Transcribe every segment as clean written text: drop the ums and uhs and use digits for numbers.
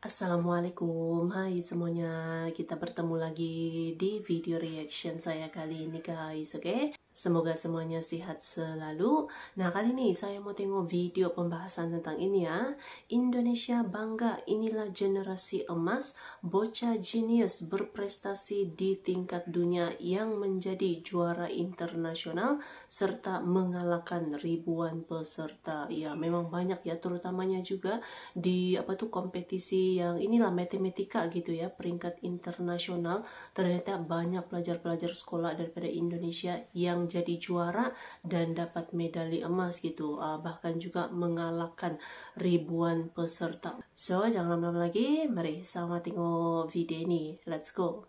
Assalamualaikum, hai semuanya, kita bertemu lagi di video reaction saya kali ini guys, oke? Semoga semuanya sehat selalu. Nah, kali ini saya mau tengok video pembahasan tentang ini ya. Indonesia bangga, inilah generasi emas, bocah jenius berprestasi di tingkat dunia yang menjadi juara internasional serta mengalahkan ribuan peserta. Ya, memang banyak ya, terutamanya juga di kompetisi yang inilah matematika gitu ya, peringkat internasional. Ternyata banyak pelajar-pelajar sekolah daripada Indonesia yang jadi juara dan dapat medali emas gitu, bahkan juga mengalahkan ribuan peserta. So, jangan lama-lama lagi, mari sama tengok video ini, let's go.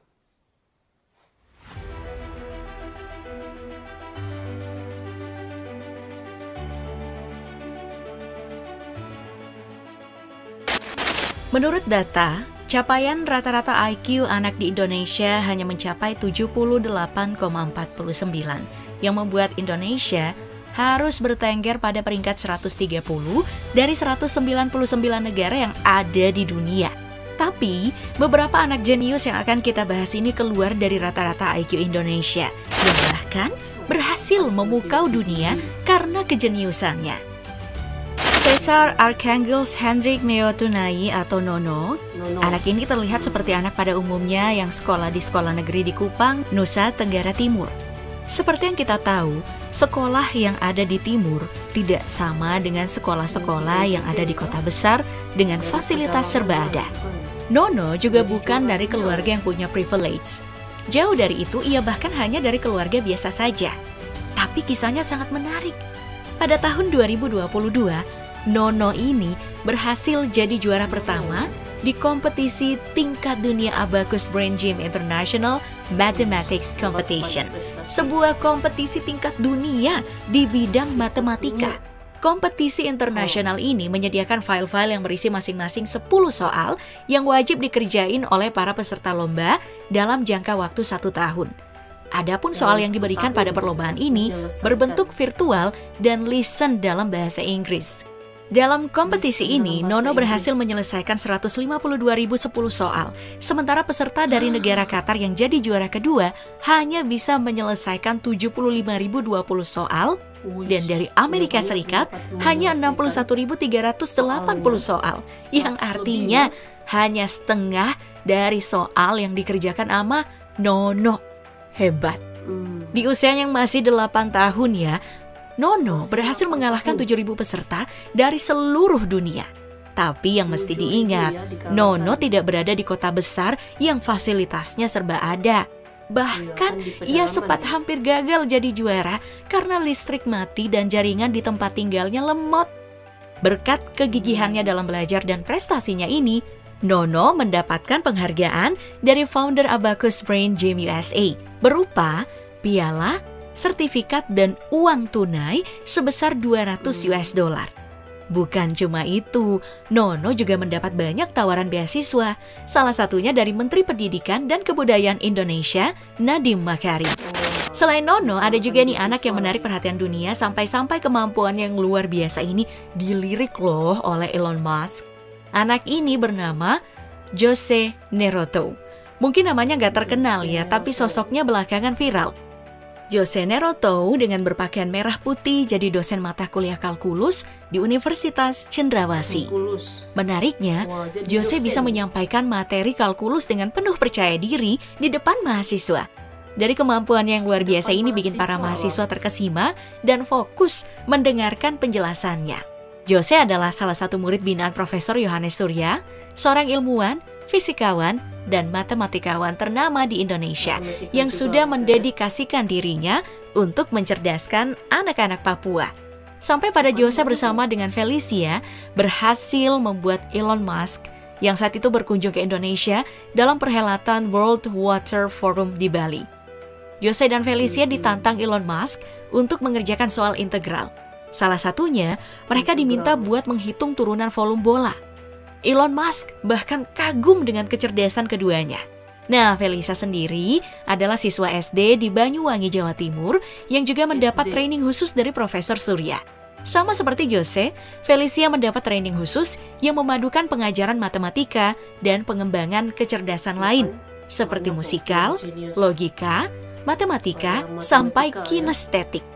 Menurut data, capaian rata-rata IQ anak di Indonesia hanya mencapai 78,49, yang membuat Indonesia harus bertengger pada peringkat 130 dari 199 negara yang ada di dunia. Tapi, beberapa anak jenius yang akan kita bahas ini keluar dari rata-rata IQ Indonesia, yang bahkan berhasil memukau dunia karena kejeniusannya. Caesar Archangeles Hendrik Meotunai atau Nono. Anak ini terlihat seperti anak pada umumnya yang sekolah di sekolah negeri di Kupang, Nusa Tenggara Timur. Seperti yang kita tahu, sekolah yang ada di timur tidak sama dengan sekolah-sekolah yang ada di kota besar dengan fasilitas serba ada. Nono juga bukan dari keluarga yang punya privilege. Jauh dari itu, ia bahkan hanya dari keluarga biasa saja. Tapi kisahnya sangat menarik. Pada tahun 2022, Nono ini berhasil jadi juara pertama di kompetisi tingkat dunia Abacus Brain Gym International Mathematics Competition, sebuah kompetisi tingkat dunia di bidang matematika. Kompetisi internasional ini menyediakan file-file yang berisi masing-masing 10 soal yang wajib dikerjain oleh para peserta lomba dalam jangka waktu 1 tahun. Adapun soal yang diberikan pada perlombaan ini berbentuk virtual dan listen dalam bahasa Inggris. Dalam kompetisi ini, Nono berhasil menyelesaikan 152.010 soal, sementara peserta dari negara Qatar yang jadi juara kedua hanya bisa menyelesaikan 75.020 soal, dan dari Amerika Serikat hanya 61.380 soal, yang artinya hanya setengah dari soal yang dikerjakan sama Nono. Hebat. Di usia yang masih 8 tahun ya, Nono berhasil mengalahkan 7.000 peserta dari seluruh dunia. Tapi yang mesti diingat, Nono tidak berada di kota besar yang fasilitasnya serba ada. Bahkan ia sempat hampir gagal jadi juara karena listrik mati dan jaringan di tempat tinggalnya lemot. Berkat kegigihannya dalam belajar dan prestasinya ini, Nono mendapatkan penghargaan dari founder Abacus Brain Gym USA berupa piala, sertifikat, dan uang tunai sebesar $200. Bukan cuma itu, Nono juga mendapat banyak tawaran beasiswa, salah satunya dari Menteri Pendidikan dan Kebudayaan Indonesia, Nadiem Makarim. Selain Nono, ada juga nih anak yang menarik perhatian dunia sampai-sampai kemampuan yang luar biasa ini dilirik loh oleh Elon Musk. Anak ini bernama Jose Neroto. Mungkin namanya gak terkenal ya, tapi sosoknya belakangan viral. Jose Neroto dengan berpakaian merah putih jadi dosen mata kuliah kalkulus di Universitas Cendrawasih. Menariknya, Jose bisa menyampaikan materi kalkulus dengan penuh percaya diri di depan mahasiswa. Dari kemampuan yang luar biasa ini bikin para mahasiswa terkesima dan fokus mendengarkan penjelasannya. Jose adalah salah satu murid binaan Profesor Yohanes Surya, seorang ilmuwan, fisikawan, dan matematikawan ternama di Indonesia yang sudah mendedikasikan dirinya untuk mencerdaskan anak-anak Papua. Sampai pada Jose bersama dengan Felicia berhasil membuat Elon Musk yang saat itu berkunjung ke Indonesia dalam perhelatan World Water Forum di Bali. Jose dan Felicia ditantang Elon Musk untuk mengerjakan soal integral. Salah satunya, mereka diminta buat menghitung turunan volume bola. Elon Musk bahkan kagum dengan kecerdasan keduanya. Nah, Felicia sendiri adalah siswa SD di Banyuwangi, Jawa Timur yang juga mendapat training khusus dari Profesor Surya. Sama seperti Jose, Felicia mendapat training khusus yang memadukan pengajaran matematika dan pengembangan kecerdasan lain, seperti musikal, logika, matematika, sampai kinestetik.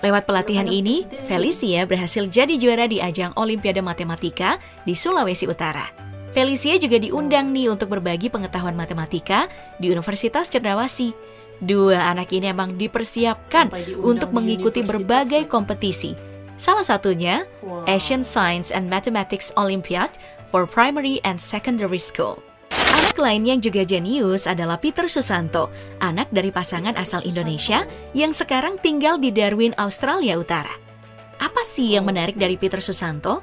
Lewat pelatihan ini, Felicia berhasil jadi juara di ajang Olimpiade Matematika di Sulawesi Utara. Felicia juga diundang nih untuk berbagi pengetahuan matematika di Universitas Cendrawasih. Dua anak ini emang dipersiapkan untuk mengikuti berbagai kompetisi. Salah satunya, Asian Science and Mathematics Olympiad for Primary and Secondary School. Anak lain yang juga jenius adalah Peter Susanto, anak dari pasangan asal Indonesia yang sekarang tinggal di Darwin, Australia Utara. Apa sih yang menarik dari Peter Susanto?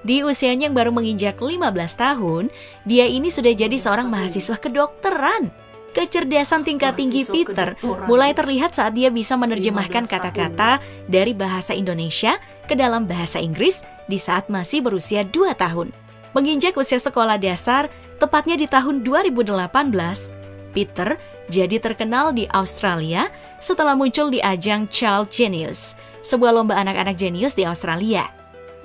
Di usianya yang baru menginjak 15 tahun, dia ini sudah jadi seorang mahasiswa kedokteran. Kecerdasan tingkat tinggi Peter mulai terlihat saat dia bisa menerjemahkan kata-kata dari bahasa Indonesia ke dalam bahasa Inggris di saat masih berusia 2 tahun. Menginjak usia sekolah dasar, tepatnya di tahun 2018, Peter jadi terkenal di Australia setelah muncul di ajang Child Genius, sebuah lomba anak-anak jenius di Australia.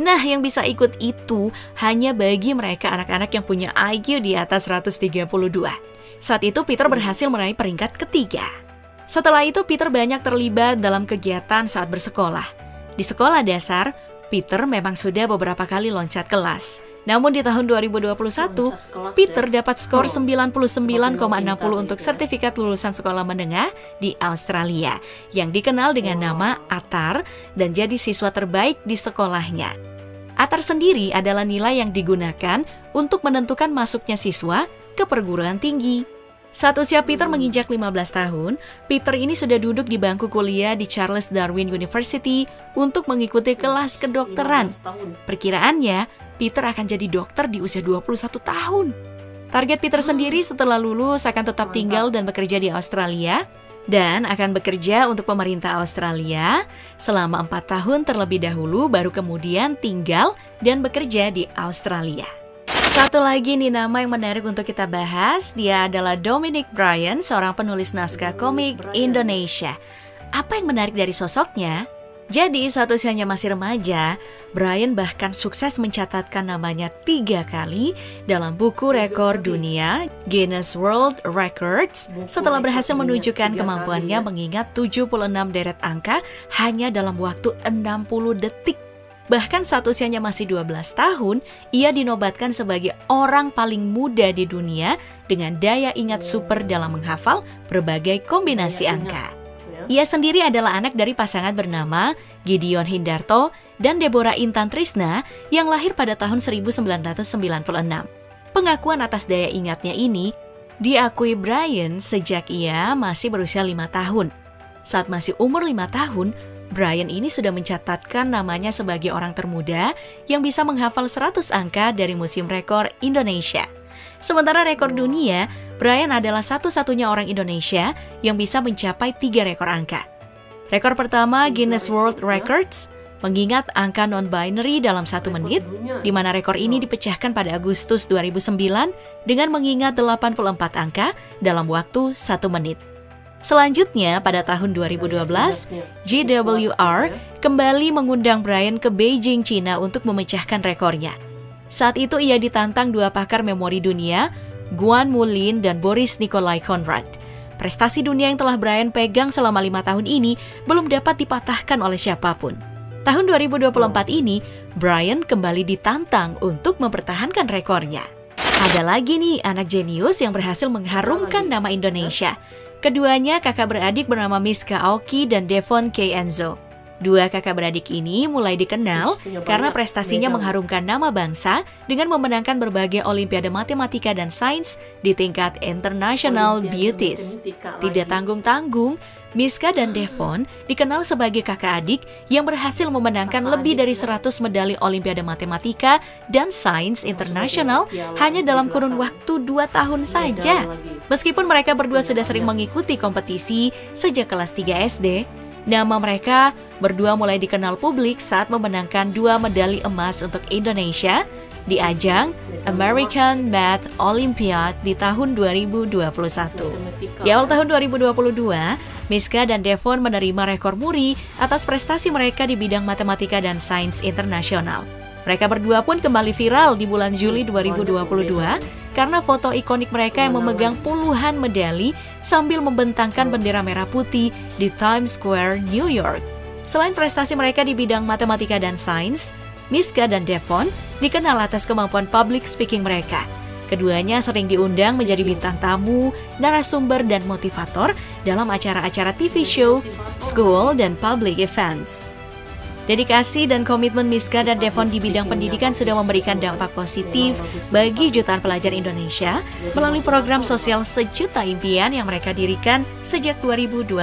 Nah, yang bisa ikut itu hanya bagi mereka anak-anak yang punya IQ di atas 132. Saat itu Peter berhasil meraih peringkat ketiga. Setelah itu Peter banyak terlibat dalam kegiatan saat bersekolah. Di sekolah dasar, Peter memang sudah beberapa kali loncat kelas. Namun di tahun 2021, Peter dapat skor 99,60 untuk sertifikat lulusan sekolah menengah di Australia, yang dikenal dengan nama ATAR dan jadi siswa terbaik di sekolahnya. ATAR sendiri adalah nilai yang digunakan untuk menentukan masuknya siswa ke perguruan tinggi. Saat usia Peter menginjak 15 tahun, Peter ini sudah duduk di bangku kuliah di Charles Darwin University untuk mengikuti kelas kedokteran. Perkiraannya, Peter akan jadi dokter di usia 21 tahun. Target Peter sendiri setelah lulus akan tetap tinggal dan bekerja di Australia, dan akan bekerja untuk pemerintah Australia selama 4 tahun terlebih dahulu, baru kemudian tinggal dan bekerja di Australia. Satu lagi nih nama yang menarik untuk kita bahas, dia adalah Dominic Bryan, seorang penulis naskah komik Indonesia. Apa yang menarik dari sosoknya? Jadi saat usianya masih remaja, Bryan bahkan sukses mencatatkan namanya 3 kali dalam buku rekor dunia Guinness World Records setelah berhasil menunjukkan kemampuannya mengingat 76 deret angka hanya dalam waktu 60 detik. Bahkan saat usianya masih 12 tahun, ia dinobatkan sebagai orang paling muda di dunia dengan daya ingat super dalam menghafal berbagai kombinasi angka. Ia sendiri adalah anak dari pasangan bernama Gideon Hindarto dan Deborah Intan Trisna yang lahir pada tahun 1996. Pengakuan atas daya ingatnya ini diakui Bryan sejak ia masih berusia 5 tahun. Saat masih umur 5 tahun, Bryan ini sudah mencatatkan namanya sebagai orang termuda yang bisa menghafal 100 angka dari Museum Rekor Indonesia. Sementara rekor dunia, Bryan adalah satu-satunya orang Indonesia yang bisa mencapai 3 rekor angka. Rekor pertama Guinness World Records mengingat angka non-binary dalam 1 menit, di mana rekor ini dipecahkan pada Agustus 2009 dengan mengingat 84 angka dalam waktu 1 menit. Selanjutnya, pada tahun 2012, GWR kembali mengundang Bryan ke Beijing, China untuk memecahkan rekornya. Saat itu ia ditantang 2 pakar memori dunia, Guan Mulin dan Boris Nikolai Konrad. Prestasi dunia yang telah Bryan pegang selama 5 tahun ini belum dapat dipatahkan oleh siapapun. Tahun 2024 ini, Bryan kembali ditantang untuk mempertahankan rekornya. Ada lagi nih anak jenius yang berhasil mengharumkan nama Indonesia. Keduanya kakak beradik bernama Miska Aoki dan Devon K. Enzo. 2 kakak beradik ini mulai dikenal karena prestasinya mengharumkan nama bangsa dengan memenangkan berbagai olimpiade matematika dan sains di tingkat International Beauties. Tidak tanggung-tanggung, Miska dan Devon dikenal sebagai kakak adik yang berhasil memenangkan lebih dari 100 medali olimpiade matematika dan sains internasional hanya dalam kurun waktu 2 tahun saja. Meskipun mereka berdua sudah sering mengikuti kompetisi sejak kelas 3 SD, nama mereka berdua mulai dikenal publik saat memenangkan 2 medali emas untuk Indonesia di ajang American Math Olympiad di tahun 2021. Di awal tahun 2022, Miska dan Devon menerima rekor muri atas prestasi mereka di bidang matematika dan sains internasional. Mereka berdua pun kembali viral di bulan Juli 2022 karena foto ikonik mereka yang memegang puluhan medali sambil membentangkan bendera merah putih di Times Square, New York. Selain prestasi mereka di bidang matematika dan sains, Miska dan Devon dikenal atas kemampuan public speaking mereka. Keduanya sering diundang menjadi bintang tamu, narasumber, dan motivator dalam acara-acara TV show, school, dan public events. Dedikasi dan komitmen Miska dan Devon di bidang pendidikan sudah memberikan dampak positif bagi jutaan pelajar Indonesia melalui program sosial Sejuta Impian yang mereka dirikan sejak 2021.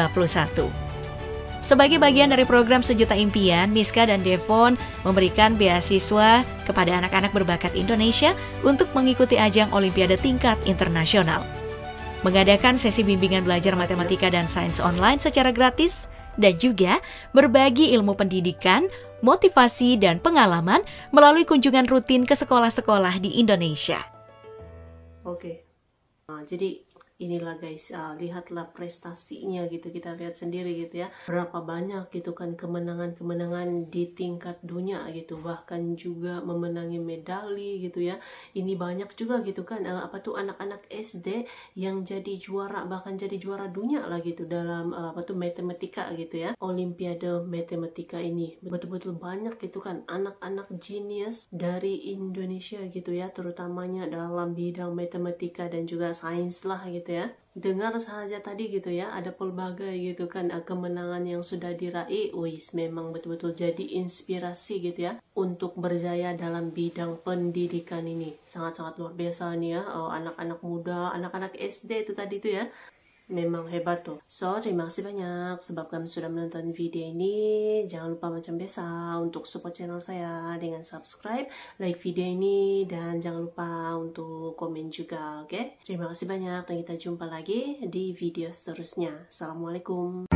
Sebagai bagian dari program Sejuta Impian, Miska dan Devon memberikan beasiswa kepada anak-anak berbakat Indonesia untuk mengikuti ajang Olimpiade tingkat internasional. Mengadakan sesi bimbingan belajar matematika dan sains online secara gratis, dan juga berbagi ilmu pendidikan, motivasi, dan pengalaman melalui kunjungan rutin ke sekolah-sekolah di Indonesia. Oke, jadi inilah guys, lihatlah prestasinya gitu, kita lihat sendiri gitu ya, berapa banyak gitu kan kemenangan-kemenangan di tingkat dunia gitu, bahkan juga memenangi medali gitu ya. Ini banyak juga gitu kan anak-anak SD yang jadi juara, bahkan jadi juara dunia lah gitu dalam matematika gitu ya, Olimpiade matematika ini. Betul-betul banyak gitu kan anak-anak genius dari Indonesia gitu ya, terutamanya dalam bidang matematika dan juga sains lah gitu ya. Dengar saja tadi gitu ya, ada pelbagai gitu kan kemenangan yang sudah diraih. Wis, memang betul-betul jadi inspirasi gitu ya untuk berjaya dalam bidang pendidikan ini. Sangat-sangat luar biasa nih ya, anak-anak muda, anak-anak SD itu tadi tuh ya. Memang hebat tuh. So, terima kasih banyak sebab kamu sudah menonton video ini. Jangan lupa macam biasa untuk support channel saya dengan subscribe, like video ini, dan jangan lupa untuk komen juga, oke? Terima kasih banyak dan kita jumpa lagi di video seterusnya. Assalamualaikum.